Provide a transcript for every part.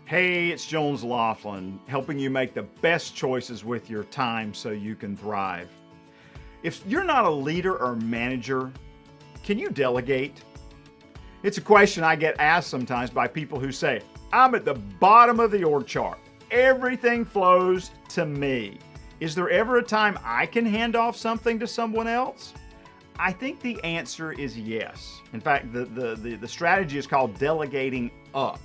Hey, it's Jones Loflin, helping you make the best choices with your time so you can thrive. If you're not a leader or manager, can you delegate? It's a question I get asked sometimes by people who say, I'm at the bottom of the org chart. Everything flows to me. Is there ever a time I can hand off something to someone else? I think the answer is yes. In fact, the strategy is called delegating up.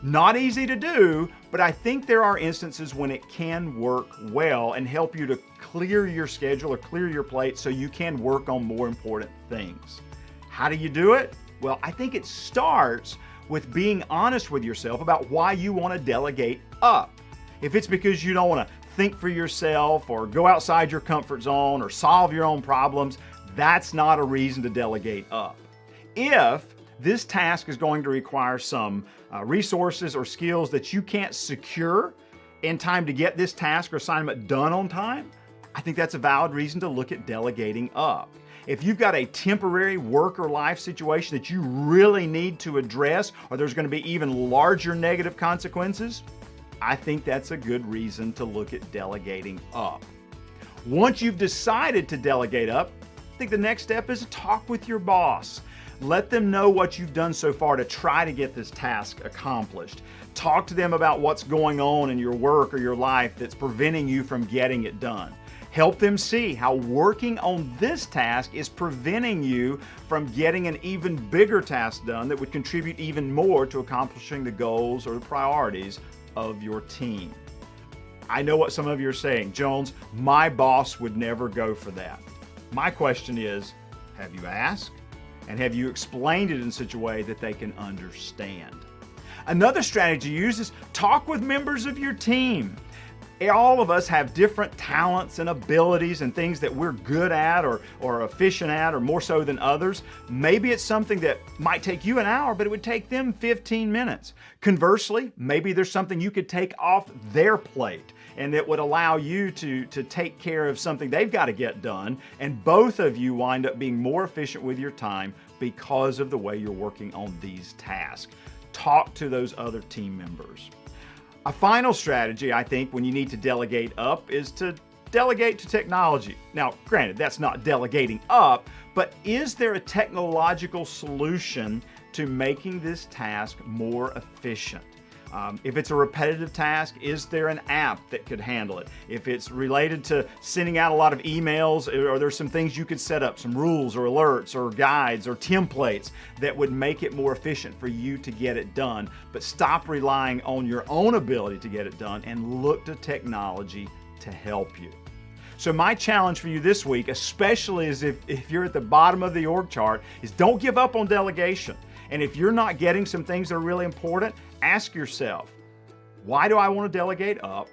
Not easy to do, but I think there are instances when it can work well and help you to clear your schedule or clear your plate so you can work on more important things. How do you do it? Well, I think it starts with being honest with yourself about why you want to delegate up. If it's because you don't want to think for yourself or go outside your comfort zone or solve your own problems, that's not a reason to delegate up. If this task is going to require some resources or skills that you can't secure in time to get this task or assignment done on time, I think that's a valid reason to look at delegating up. If you've got a temporary work or life situation that you really need to address, or there's going to be even larger negative consequences, I think that's a good reason to look at delegating up. Once you've decided to delegate up, I think the next step is to talk with your boss. Let them know what you've done so far to try to get this task accomplished. Talk to them about what's going on in your work or your life that's preventing you from getting it done. Help them see how working on this task is preventing you from getting an even bigger task done that would contribute even more to accomplishing the goals or the priorities of your team. I know what some of you are saying, Jones, my boss would never go for that. My question is, have you asked? And have you explained it in such a way that they can understand? Another strategy you use is talk with members of your team. All of us have different talents and abilities and things that we're good at or efficient at or more so than others. Maybe it's something that might take you an hour, but it would take them 15 minutes. Conversely, maybe there's something you could take off their plate and it would allow you to take care of something they've got to get done, and both of you wind up being more efficient with your time because of the way you're working on these tasks. Talk to those other team members. A final strategy, I think, when you need to delegate up is to delegate to technology. Now, granted, that's not delegating up, but is there a technological solution to making this task more efficient? If it's a repetitive task, is there an app that could handle it? If it's related to sending out a lot of emails, are there some things you could set up, some rules or alerts or guides or templates that would make it more efficient for you to get it done? But stop relying on your own ability to get it done and look to technology to help you. So my challenge for you this week, especially as if you're at the bottom of the org chart, is don't give up on delegation. And if you're not getting some things that are really important, ask yourself, why do I want to delegate up?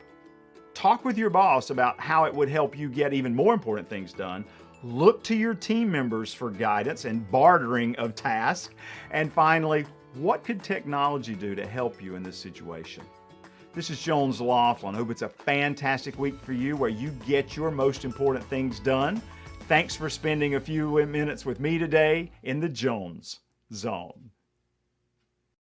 Talk with your boss about how it would help you get even more important things done. Look to your team members for guidance and bartering of tasks. And finally, what could technology do to help you in this situation? This is Jones Loflin. I hope it's a fantastic week for you where you get your most important things done. Thanks for spending a few minutes with me today in the Jones Zone.